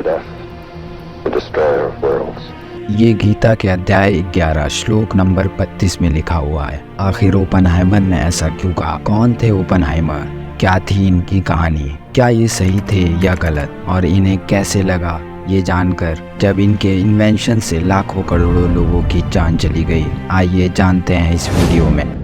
from death, the destroyer of worlds. ये गीता के अध्याय 11 श्लोक नंबर 32 में लिखा हुआ है। आखिर ओपनहाइमर ने ऐसा क्यों कहा? कौन थे ओपनहाइमर? क्या थी इनकी कहानी? क्या ये सही थे या गलत? और इन्हें कैसे लगा ये जानकर जब इनके इन्वेंशन से लाखों करोड़ों लोगों की जान चली गई? आइए जानते हैं इस वीडियो में।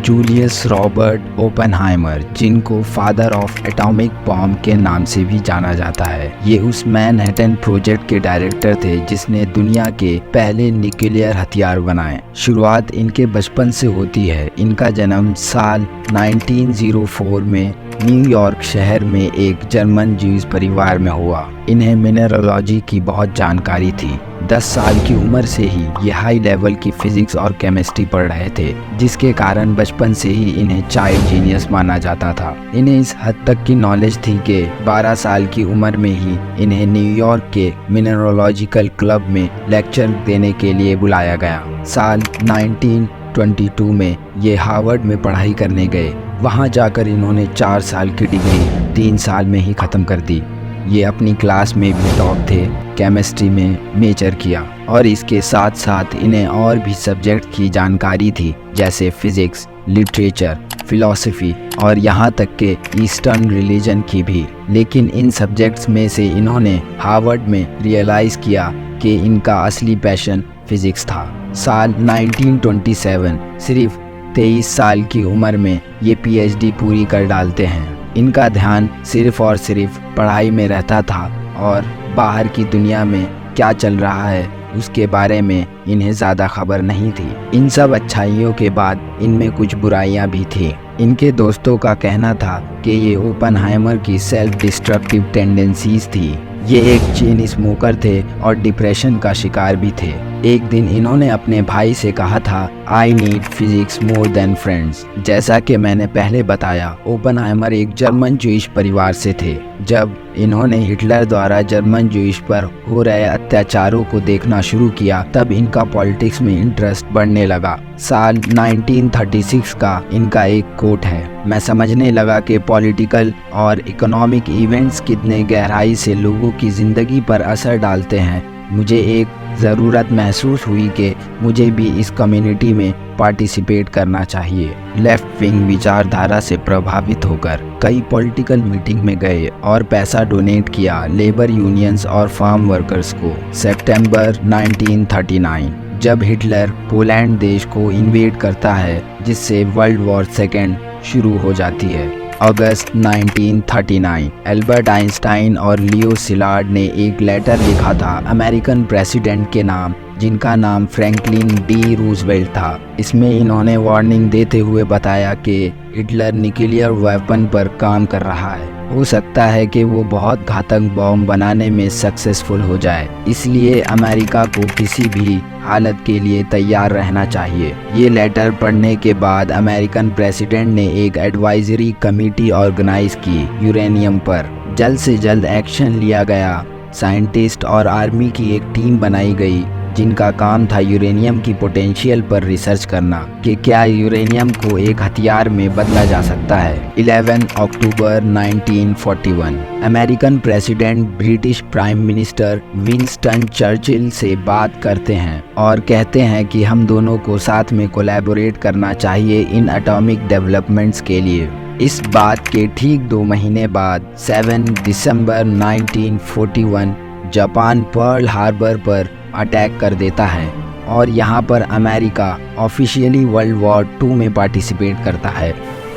जूलियस रॉबर्ट ओपनहाइमर, जिनको फादर ऑफ एटॉमिक बॉम्ब के नाम से भी जाना जाता है, ये उस मैनहट्टन प्रोजेक्ट के डायरेक्टर थे जिसने दुनिया के पहले न्यूक्लियर हथियार बनाए। शुरुआत इनके बचपन से होती है। इनका जन्म साल 1904 में न्यूयॉर्क शहर में एक जर्मन ज्यूज परिवार में हुआ। इन्हें मिनरलॉजी की बहुत जानकारी थी। 10 साल की उम्र से ही ये हाई लेवल की फिजिक्स और केमिस्ट्री पढ़ रहे थे, जिसके कारण बचपन से ही इन्हें चाइल्ड जीनियस माना जाता था। इन्हें इस हद तक की नॉलेज थी कि 12 साल की उम्र में ही इन्हें न्यूयॉर्क के मिनरलॉजिकल क्लब में लेक्चर देने के लिए बुलाया गया। साल 1922 में ये हार्वर्ड में पढ़ाई करने गए। वहाँ जाकर इन्होंने 4 साल की डिग्री 3 साल में ही ख़त्म कर दी। ये अपनी क्लास में भी टॉप थे। केमिस्ट्री में मेजर किया और इसके साथ साथ इन्हें और भी सब्जेक्ट की जानकारी थी, जैसे फिजिक्स, लिटरेचर, फिलॉसफी और यहाँ तक के ईस्टर्न रिलीजन की भी। लेकिन इन सब्जेक्ट्स में से इन्होंने हार्वर्ड में रियलाइज़ किया कि इनका असली पैशन फिजिक्स था। साल 1927 सिर्फ 23 साल की उम्र में ये पीएचडी पूरी कर डालते हैं। इनका ध्यान सिर्फ और सिर्फ पढ़ाई में रहता था और बाहर की दुनिया में क्या चल रहा है उसके बारे में इन्हें ज़्यादा खबर नहीं थी। इन सब अच्छाइयों के बाद इनमें कुछ बुराइयां भी थी। इनके दोस्तों का कहना था कि ये ओपनहाइमर की सेल्फ डिस्ट्रक्टिव टेंडेंसीज थी। ये एक चेन स्मोकर थे और डिप्रेशन का शिकार भी थे। एक दिन इन्होंने अपने भाई से कहा था, I need physics more than friends. जैसा कि मैंने पहले बताया, ओपनहाइमर एक जर्मन ज्यूइश परिवार से थे। जब इन्होंने हिटलर द्वारा जर्मन ज्यूइश पर हो रहे अत्याचारों को देखना शुरू किया, तब इनका पॉलिटिक्स में इंटरेस्ट बढ़ने लगा। साल 1936 का इनका एक कोट है, मैं समझने लगा कि पॉलिटिकल और इकोनॉमिक इवेंट्स कितने गहराई से लोगों की ज़िंदगी पर असर डालते हैं। मुझे एक ज़रूरत महसूस हुई कि मुझे भी इस कम्युनिटी में पार्टिसिपेट करना चाहिए। लेफ्ट विंग विचारधारा से प्रभावित होकर कई पॉलिटिकल मीटिंग में गए और पैसा डोनेट किया लेबर यूनियंस और फार्म वर्कर्स को। सितंबर 1939 जब हिटलर पोलैंड देश को इन्वेड करता है, जिससे वर्ल्ड वॉर सेकेंड शुरू हो जाती है। अगस्त 1939 एल्बर्ट आइंस्टाइन और लियो सिलार्ड ने एक लेटर लिखा था अमेरिकन प्रेसिडेंट के नाम, जिनका नाम फ्रैंकलिन डी रूजवेल्ट था। इसमें इन्होंने वार्निंग देते हुए बताया कि हिटलर न्यूक्लियर वेपन पर काम कर रहा है। हो सकता है कि वो बहुत घातक बॉम्ब बनाने में सक्सेसफुल हो जाए, इसलिए अमेरिका को किसी भी हालत के लिए तैयार रहना चाहिए। ये लेटर पढ़ने के बाद अमेरिकन प्रेसिडेंट ने एक एडवाइजरी कमेटी ऑर्गेनाइज की यूरेनियम पर। जल्द से जल्द एक्शन लिया गया। साइंटिस्ट और आर्मी की एक टीम बनाई गई जिनका काम था यूरेनियम की पोटेंशियल पर रिसर्च करना कि क्या यूरेनियम को एक हथियार में बदला जा सकता है। 11 अक्टूबर 1941 American president British prime minister Winston Churchill से बात करते हैं और कहते हैं कि हम दोनों को साथ में कोलैबोरेट करना चाहिए इन एटॉमिक डेवलपमेंट्स के लिए। इस बात के ठीक 2 महीने बाद 7 दिसंबर 1941 जापान पर्ल हार्बर पर अटैक कर देता है और यहाँ पर अमेरिका ऑफिशियली वर्ल्ड वॉर 2 में पार्टिसिपेट करता है।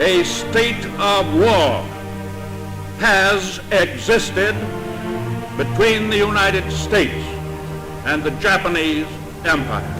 A state of war has existed between the United States and the Japanese Empire.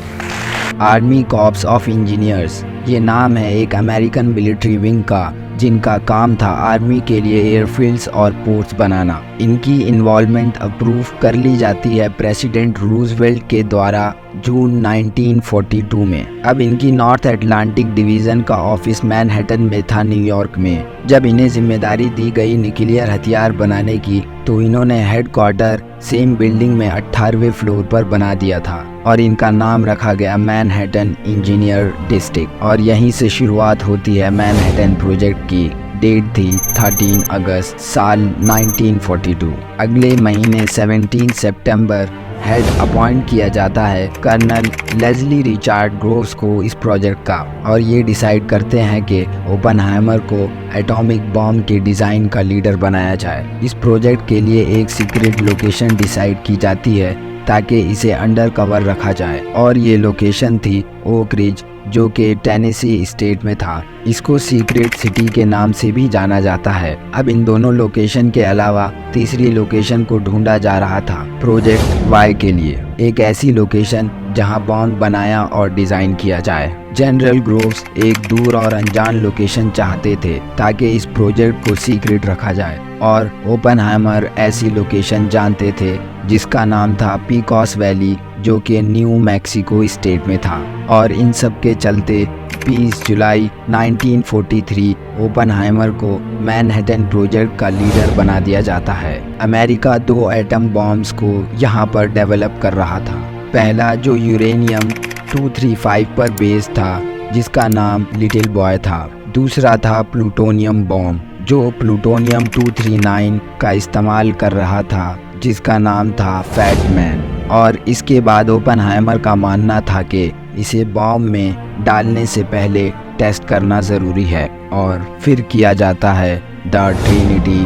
Army corps of engineers ये नाम है एक अमेरिकन मिलिट्री विंग का, जिनका काम था आर्मी के लिए एयरफील्ड्स और पोर्ट्स बनाना। इनकी इन्वॉल्वमेंट अप्रूव कर ली जाती है प्रेसिडेंट रूजवेल्ट के द्वारा जून 1942 में। अब इनकी नॉर्थ अटलांटिक डिवीज़न का ऑफिस मैनहट्टन में था, न्यूयॉर्क में। जब इन्हें जिम्मेदारी दी गई न्यूक्लियर हथियार बनाने की तो इन्होंने हेडक्वार्टर सेम बिल्डिंग में 18वें फ्लोर पर बना दिया था और इनका नाम रखा गया मैनहट्टन इंजीनियर डिस्ट्रिक्ट। और यहीं से शुरुआत होती है मैनहट्टन प्रोजेक्ट की। डेट थी 13 अगस्त साल 1942। अगले महीने 17 सितंबर हेड अपॉइंट किया जाता है कर्नल लेस्ली रिचार्ड ग्रोव्स को इस प्रोजेक्ट का, और ये डिसाइड करते हैं कि ओपनहाइमर को एटॉमिक बॉम्ब के डिज़ाइन का लीडर बनाया जाए। इस प्रोजेक्ट के लिए एक सीक्रेट लोकेशन डिसाइड की जाती है ताकि इसे अंडर कवर रखा जाए, और ये लोकेशन थी ओक रिज, जो कि टेनेसी स्टेट में था। इसको सीक्रेट सिटी के नाम से भी जाना जाता है। अब इन दोनों लोकेशन के अलावा तीसरी लोकेशन को ढूंढा जा रहा था प्रोजेक्ट वाई के लिए, एक ऐसी लोकेशन जहां बॉम्ब बनाया और डिजाइन किया जाए। जनरल ग्रोव्स एक दूर और अनजान लोकेशन चाहते थे ताकि इस प्रोजेक्ट को सीक्रेट रखा जाए, और ओपनहाइमर ऐसी लोकेशन जानते थे जिसका नाम था पीकॉस वैली, जो कि न्यू मैक्सिको स्टेट में था। और इन सब के चलते 20 जुलाई 1943 ओपनहाइमर को मैनहट्टन प्रोजेक्ट का लीडर बना दिया जाता है। अमेरिका 2 एटम बॉम्ब्स को यहाँ पर डेवलप कर रहा था। पहला जो यूरेनियम 235 पर बेस था, जिसका नाम लिटिल बॉय था। दूसरा था प्लूटोनियम बॉम्ब, जो प्लूटोनियम 239 का इस्तेमाल कर रहा था, जिसका नाम था फैट मैन। और इसके बाद ओपनहाइमर का मानना था कि इसे बॉम्ब में डालने से पहले टेस्ट करना ज़रूरी है, और फिर किया जाता है द ट्रिनिटी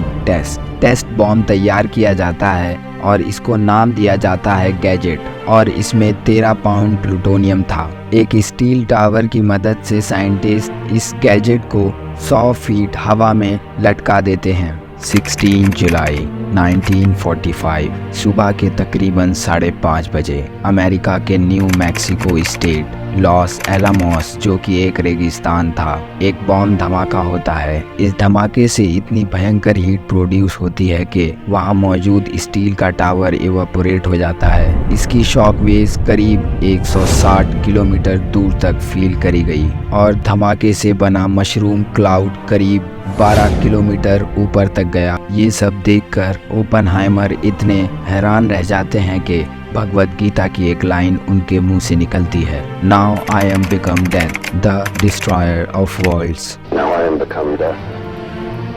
टेस्ट बॉम्ब तैयार किया जाता है और इसको नाम दिया जाता है गैजेट, और इसमें 13 पाउंड प्लूटोनियम था। एक स्टील टावर की मदद से साइंटिस्ट इस गैजेट को 100 फीट हवा में लटका देते हैं। 16 जुलाई 1945 सुबह के तकरीबन 5:30 बजे अमेरिका के new Mexico state loss Alamos, जो कि एक रेगिस्तान था, एक बॉम्ब धमाका होता है। इस धमाके से इतनी भयंकर हीट प्रोड्यूस होती है कि वहां मौजूद स्टील का टावर इवेपोरेट हो जाता है। इसकी शॉक वेव्स करीब 160 किलोमीटर दूर तक फील करी गई, और धमाके से बना मशरूम क्लाउड करीब 12 किलोमीटर ऊपर तक गया। ये सब देखकर ओपनहाइमर इतने हैरान रह जाते हैं कि भगवद गीता की एक लाइन उनके मुंह से निकलती है, now I am become death the destroyer of worlds. Now I am become death,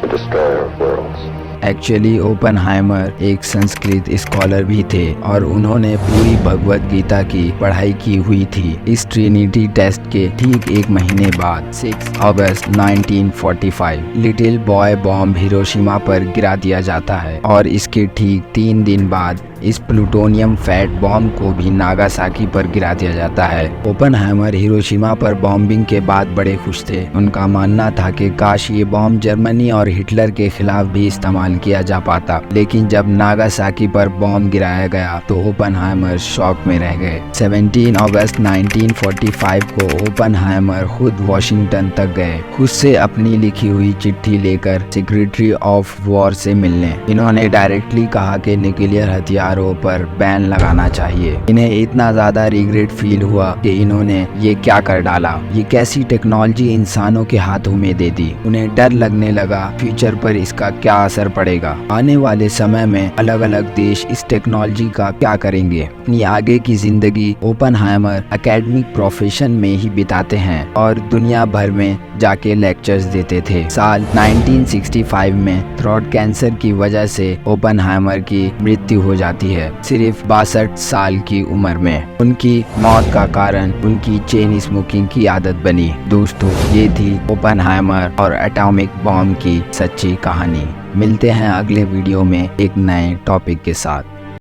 the destroyer of worlds. Actually Oppenheimer एक संस्कृत स्कॉलर भी थे और उन्होंने पूरी भगवद गीता की पढ़ाई की हुई थी। इस ट्रिनिटी टेस्ट के ठीक एक महीने बाद 6 अगस्त 1945 लिटिल बॉय बॉम्ब हिरोशिमा पर गिरा दिया जाता है, और इसके ठीक 3 दिन बाद इस प्लूटोनियम फैट बॉम्ब को भी नागासाकी पर गिरा दिया जाता है। ओपनहाइमर हिरोशिमा पर बॉम्बिंग के बाद बड़े खुश थे। उनका मानना था कि काश ये बॉम्ब जर्मनी और हिटलर के खिलाफ भी इस्तेमाल किया जा पाता, लेकिन जब नागासाकी पर बॉम्ब गिराया गया तो ओपनहाइमर शॉक में रह गए। 17 अगस्त 1945 को ओपनहाइमर खुद वॉशिंगटन तक गए, खुद से अपनी लिखी हुई चिट्ठी लेकर सेक्रेटरी ऑफ वॉर से मिलने। इन्होंने डायरेक्टली कहा कि न्यूक्लियर हथियारों पर बैन लगाना चाहिए। इन्हें इतना ज्यादा रिग्रेट फील हुआ कि इन्होंने ये क्या कर डाला, ये कैसी टेक्नोलॉजी इंसानों के हाथों में दे दी। उन्हें डर लगने लगा फ्यूचर पर इसका क्या असर पड़ेगा, आने वाले समय में अलग अलग देश इस टेक्नोलॉजी का क्या करेंगे। अपनी आगे की जिंदगी ओपनहाइमर एकेडमिक प्रोफेशन में ही बिताते हैं और दुनिया भर में जाके लेक्चर्स देते थे। साल 1965 में थ्रोट कैंसर की वजह से ओपनहाइमर की मृत्यु हो जाती है, सिर्फ 62 साल की उम्र में। उनकी मौत का कारण उनकी चेन स्मोकिंग की आदत बनी। दोस्तों, ये थी ओपनहाइमर और एटॉमिक बॉम्ब की सच्ची कहानी। मिलते हैं अगले वीडियो में एक नए टॉपिक के साथ।